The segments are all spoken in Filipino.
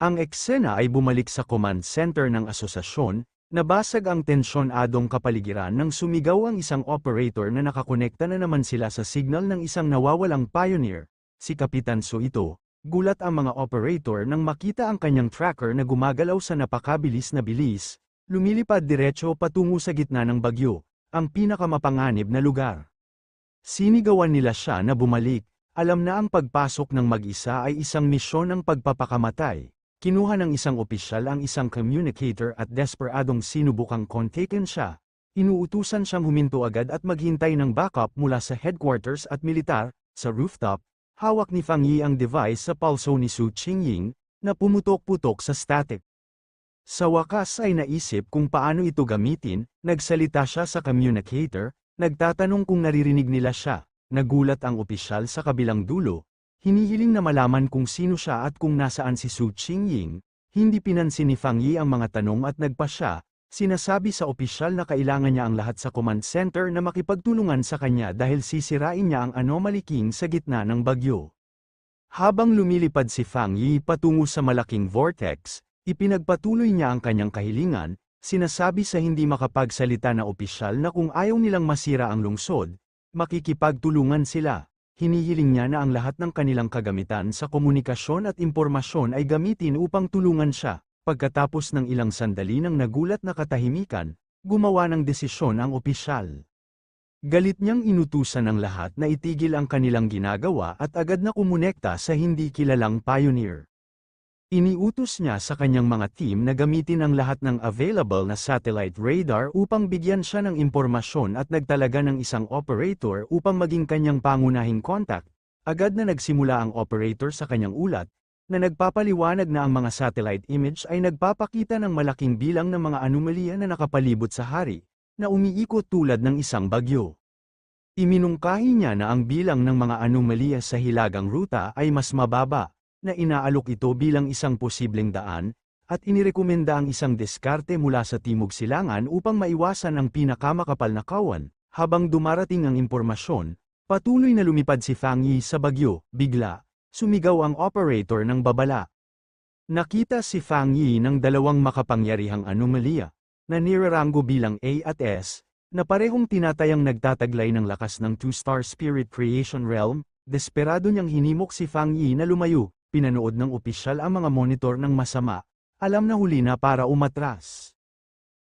Ang eksena ay bumalik sa command center ng asosasyon, nabasag ang tensyonadong kapaligiran nang sumigaw ang isang operator na nakakonekta na naman sila sa signal ng isang nawawalang pioneer, si Kapitan Su ito. Gulat ang mga operator nang makita ang kanyang tracker na gumagalaw sa napakabilis na bilis, lumilipad diretso patungo sa gitna ng bagyo, ang pinakamapanganib na lugar. Sinigawan nila siya na bumalik, alam na ang pagpasok ng mag-isa ay isang misyon ng pagpapakamatay. Kinuha ng isang opisyal ang isang communicator at desperadong sinubukang kontakin siya. Inuutusan siyang huminto agad at maghintay ng backup mula sa headquarters at militar. Sa rooftop, hawak ni Fang Yi ang device sa pulso ni Su Qingying, na pumutok-putok sa static. Sa wakas ay naisip kung paano ito gamitin, nagsalita siya sa communicator, nagtatanong kung naririnig nila siya. Nagulat ang opisyal sa kabilang dulo. Hinihiling na malaman kung sino siya at kung nasaan si Su Qingying. Hindi pinansin ni Fang Yi ang mga tanong at nagpa siya. Sinasabi sa opisyal na kailangan niya ang lahat sa command center na makipagtulungan sa kanya dahil sisirain niya ang anomaly king sa gitna ng bagyo. Habang lumilipad si Fang Yi patungo sa malaking vortex, ipinagpatuloy niya ang kanyang kahilingan, sinasabi sa hindi makapagsalita na opisyal na kung ayaw nilang masira ang lungsod, makikipagtulungan sila. Hinihiling niya na ang lahat ng kanilang kagamitan sa komunikasyon at impormasyon ay gamitin upang tulungan siya. Pagkatapos ng ilang sandali ng nagulat na katahimikan, gumawa ng desisyon ang opisyal. Galit niyang inutusan ang lahat na itigil ang kanilang ginagawa at agad na kumonekta sa hindi kilalang pioneer. Iniutos niya sa kanyang mga team na gamitin ang lahat ng available na satellite radar upang bigyan siya ng impormasyon at nagtalaga ng isang operator upang maging kanyang pangunahing contact. Agad na nagsimula ang operator sa kanyang ulat, na nagpapaliwanag na ang mga satellite image ay nagpapakita ng malaking bilang ng mga anomalya na nakapalibot sa hari, na umiikot tulad ng isang bagyo. Iminungkahi niya na ang bilang ng mga anomalya sa hilagang ruta ay mas mababa, na inaalok ito bilang isang posibleng daan, at inirekomenda ang isang diskarte mula sa Timog Silangan upang maiwasan ang pinakamakapal na kawan. Habang dumarating ang impormasyon, patuloy na lumipad si Fang Yi sa bagyo. Bigla, sumigaw ang operator ng babala. Nakita si Fang Yi ng dalawang makapangyarihang anomalya, na nirarango bilang A at S, na parehong tinatayang nagtataglay ng lakas ng two-star spirit creation realm. Desperado niyang hinimok si Fang Yi na lumayo. Pinanood ng opisyal ang mga monitor ng masama, alam na huli na para umatras.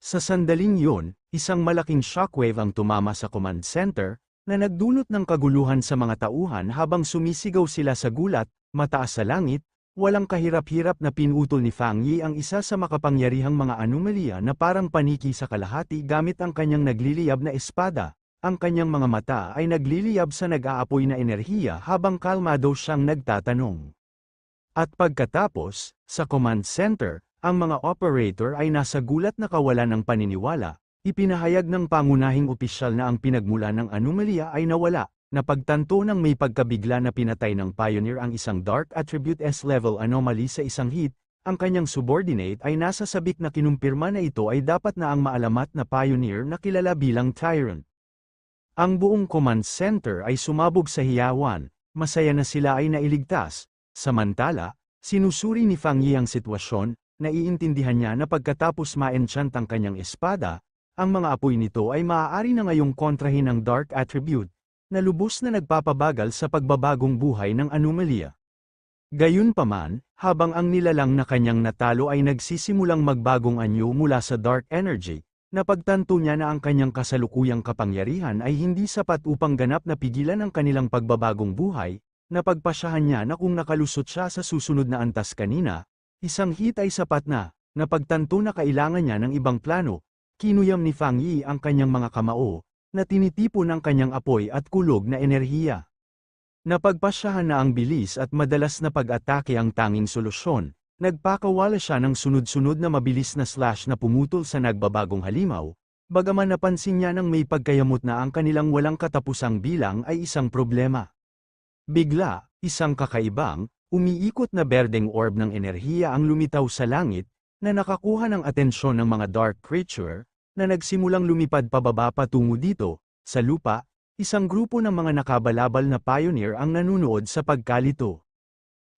Sa sandaling yun, isang malaking shockwave ang tumama sa command center, na nagdulot ng kaguluhan sa mga tauhan habang sumisigaw sila sa gulat. Mataas sa langit, walang kahirap-hirap na pinutol ni Fang Yi ang isa sa makapangyarihang mga anomalya na parang paniki sa kalahati gamit ang kanyang nagliliyab na espada. Ang kanyang mga mata ay nagliliyab sa nag-aapoy na enerhiya habang kalmado siyang nagtatanong. At pagkatapos, sa command center, ang mga operator ay nasa gulat na kawalan ng paniniwala. Ipinahayag ng pangunahing opisyal na ang pinagmula ng anomalya ay nawala. Napagtanto ng may pagkabigla na pinatay ng pioneer ang isang Dark Attribute S-level anomaly sa isang hit. Ang kanyang subordinate ay nasa sabik na kinumpirma na ito ay dapat na ang maalamat na pioneer na kilala bilang Tyrant. Ang buong command center ay sumabog sa hiyawan. Masaya na sila ay nailigtas. Samantala, sinusuri ni Fang Yi ang sitwasyon, naiintindihan niya na pagkatapos ma-enchant ang kanyang espada, ang mga apoy nito ay maaari na ngayong kontrahin ang Dark Attribute, na lubos na nagpapabagal sa pagbabagong buhay ng anomalya. Gayunpaman, habang ang nilalang na kanyang natalo ay nagsisimulang magbagong anyo mula sa Dark Energy, napagtanto niya na ang kanyang kasalukuyang kapangyarihan ay hindi sapat upang ganap na pigilan ang kanilang pagbabagong buhay. Napagpasyahan niya na kung nakalusot siya sa susunod na antas kanina, isang hit ay sapat na. Napagtanto na kailangan niya ng ibang plano. Kinuyam ni Fang Yi ang kanyang mga kamao, na tinitipon ang kanyang apoy at kulog na enerhiya. Napagpasyahan na ang bilis at madalas na pag-atake ang tanging solusyon. Nagpakawala siya ng sunod-sunod na mabilis na slash na pumutol sa nagbabagong halimaw. Bagaman napansin niya nang may pagkayamot na ang kanilang walang katapusang bilang ay isang problema. Bigla, isang kakaibang, umiikot na berdeng orb ng enerhiya ang lumitaw sa langit, na nakakuha ng atensyon ng mga dark creature, na nagsimulang lumipad pababa patungo dito. Sa lupa, isang grupo ng mga nakabalabal na pioneer ang nanunood sa pagkalito.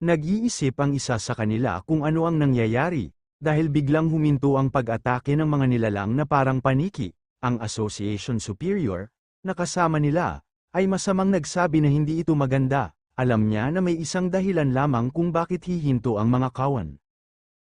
Nag-iisip ang isa sa kanila kung ano ang nangyayari, dahil biglang huminto ang pag-atake ng mga nilalang na parang paniki. Ang Association Superior, na kasama nila, ay masamang nagsabi na hindi ito maganda. Alam niya na may isang dahilan lamang kung bakit hihinto ang mga kawan.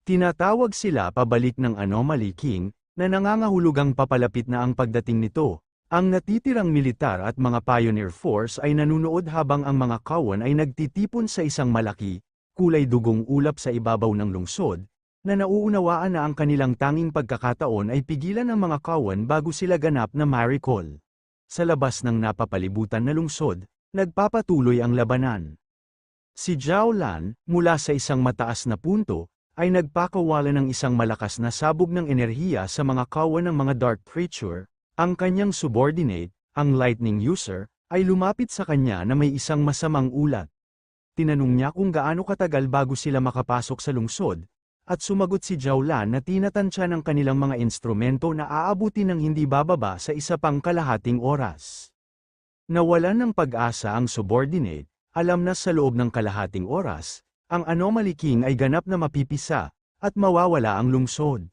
Tinatawag sila pabalik ng Anomaly King, na nangangahulugang papalapit na ang pagdating nito. Ang natitirang militar at mga Pioneer Force ay nanunood habang ang mga kawan ay nagtitipon sa isang malaki, kulay dugong ulap sa ibabaw ng lungsod, na nauunawaan na ang kanilang tanging pagkakataon ay pigilan ang mga kawan bago sila ganap na ma-recall. Sa labas ng napapalibutan na lungsod, nagpapatuloy ang labanan. Si Zhao Lan, mula sa isang mataas na punto, ay nagpakawala ng isang malakas na sabog ng enerhiya sa mga kawan ng mga dark creature. Ang kanyang subordinate, ang lightning user, ay lumapit sa kanya na may isang masamang ulat. Tinanong niya kung gaano katagal bago sila makapasok sa lungsod, at sumagot si Zhao Lan na tinatansya ng kanilang mga instrumento na aabuti ng hindi bababa sa isa pang kalahating oras. Nawalan ng pag-asa ang subordinate, alam na sa loob ng kalahating oras, ang Anomaly King ay ganap na mapipisa, at mawawala ang lungsod.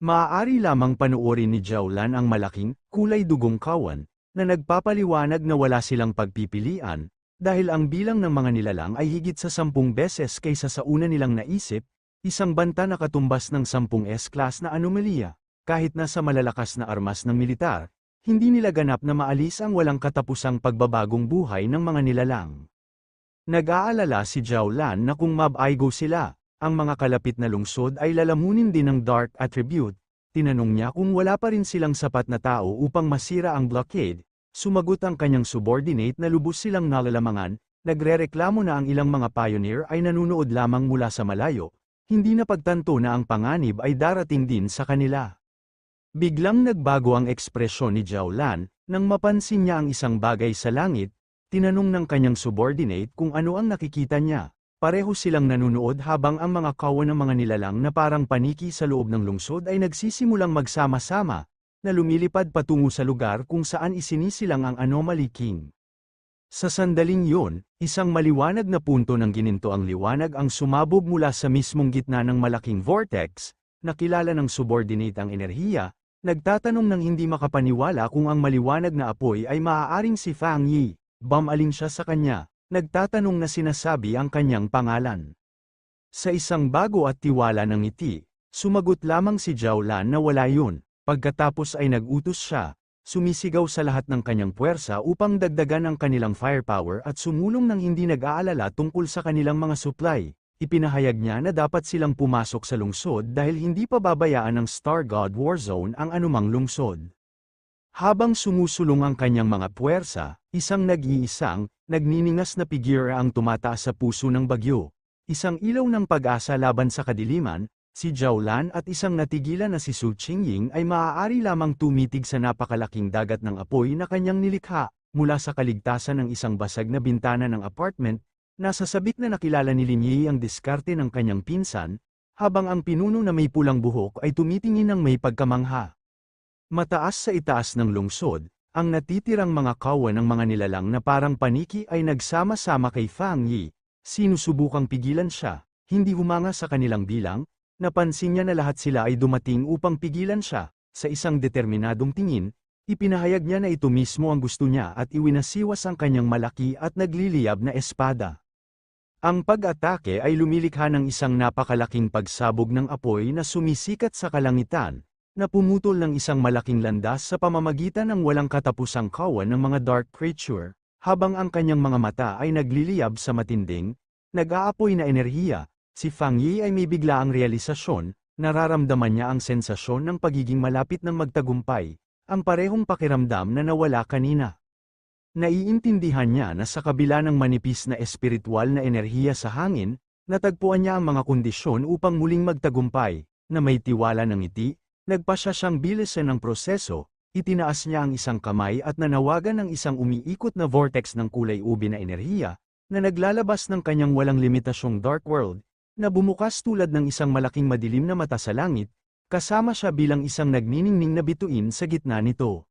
Maaari lamang panuorin ni Zhao Lan ang malaking, kulay dugong kawan, na nagpapaliwanag na wala silang pagpipilian, dahil ang bilang ng mga nilalang ay higit sa 10 beses kaysa sa una nilang naisip, isang banta na katumbas ng 10 S-class na anomalya. Kahit nasa malalakas na armas ng militar, hindi nila ganap na maalis ang walang katapusang pagbabagong buhay ng mga nilalang. Nag-aalala si Zhao Lan na kung mab-aigo sila, ang mga kalapit na lungsod ay lalamunin din ng dark attribute. Tinanong niya kung wala pa rin silang sapat na tao upang masira ang blockade. Sumagot ang kanyang subordinate na lubos silang nalalamangan, nagrereklamo na ang ilang mga pioneer ay nanunood lamang mula sa malayo, hindi na pagtanto na ang panganib ay darating din sa kanila. Biglang nagbago ang ekspresyon ni Zhao Lan, nang mapansin niya ang isang bagay sa langit. Tinanong ng kanyang subordinate kung ano ang nakikita niya. Pareho silang nanunood habang ang mga kawan ng mga nilalang na parang paniki sa loob ng lungsod ay nagsisimulang magsama-sama, na lumilipad patungo sa lugar kung saan isinisilang ang Anomaly King. Sa sandaling yun, isang maliwanag na punto ng gininto ang liwanag ang sumabog mula sa mismong gitna ng malaking vortex, nakilala ng subordinate ang enerhiya, nagtatanong ng hindi makapaniwala kung ang maliwanag na apoy ay maaaring si Fang Yi. Bumaling siya sa kanya, nagtatanong na sinasabi ang kanyang pangalan. Sa isang bago at tiwala ng ngiti, sumagot lamang si Zhao Lan na wala yun, pagkatapos ay nag-utos siya. Sumisigaw sa lahat ng kanyang puwersa upang dagdagan ang kanilang firepower at sumulong ng hindi nag-aalala tungkol sa kanilang mga supply. Ipinahayag niya na dapat silang pumasok sa lungsod dahil hindi pa babayaan ng Star God Warzone ang anumang lungsod. Habang sumusulong ang kanyang mga puwersa, isang nag-iisang, nagniningas na figura ang tumataas sa puso ng bagyo. Isang ilaw ng pag-asa laban sa kadiliman. Si Zhao Lan at isang natigilan na si Su Qingying ay maaari lamang tumitig sa napakalaking dagat ng apoy na kanyang nilikha, mula sa kaligtasan ng isang basag na bintana ng apartment, nasa sabik na nakilala ni Lin Yi ang diskarte ng kanyang pinsan, habang ang pinuno na may pulang buhok ay tumitingin ng may pagkamangha. Mataas sa itaas ng lungsod, ang natitirang mga kawan ng mga nilalang na parang paniki ay nagsama-sama kay Fang Yi, sinusubukang pigilan siya, hindi humanga sa kanilang bilang. Napansin niya na lahat sila ay dumating upang pigilan siya. Sa isang determinadong tingin, ipinahayag niya na ito mismo ang gusto niya at iwinasiwas ang kanyang malaki at nagliliyab na espada. Ang pag-atake ay lumilikha ng isang napakalaking pagsabog ng apoy na sumisikat sa kalangitan, na pumutol ng isang malaking landas sa pamamagitan ng walang katapusang kawan ng mga dark creature, habang ang kanyang mga mata ay nagliliyab sa matinding, nag-aapoy na enerhiya. Si Fang Yi ay may biglaang realisasyon, nararamdaman niya ang sensasyon ng pagiging malapit ng magtagumpay, ang parehong pakiramdam na nawala kanina. Naiintindihan niya na sa kabila ng manipis na espiritual na enerhiya sa hangin, natagpuan niya ang mga kondisyon upang muling magtagumpay, na may tiwala ng ngiti, nagpasya siyang bilisan ng proseso, itinaas niya ang isang kamay at nanawagan ng isang umiikot na vortex ng kulay ube na enerhiya, na naglalabas ng kanyang walang limitasyong dark world, na bumukas tulad ng isang malaking madilim na mata sa langit, kasama siya bilang isang nagniningning na bituin sa gitna nito.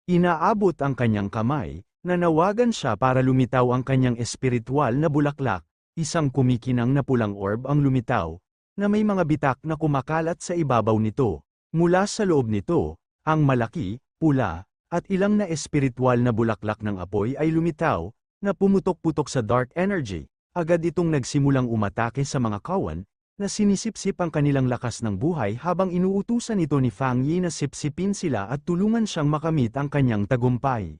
Inaabot ang kanyang kamay, nanawagan siya para lumitaw ang kanyang espiritual na bulaklak, Isang kumikinang na pulang orb ang lumitaw, na may mga bitak na kumakalat sa ibabaw nito. Mula sa loob nito, ang malaki, pula, at ilang na espiritual na bulaklak ng apoy ay lumitaw, na pumutok-putok sa dark energy. Agad itong nagsimulang umatake sa mga kawan, na sinisipsip ang kanilang lakas ng buhay habang inuutusan ito ni Fang Yi na sipsipin sila at tulungan siyang makamit ang kanyang tagumpay.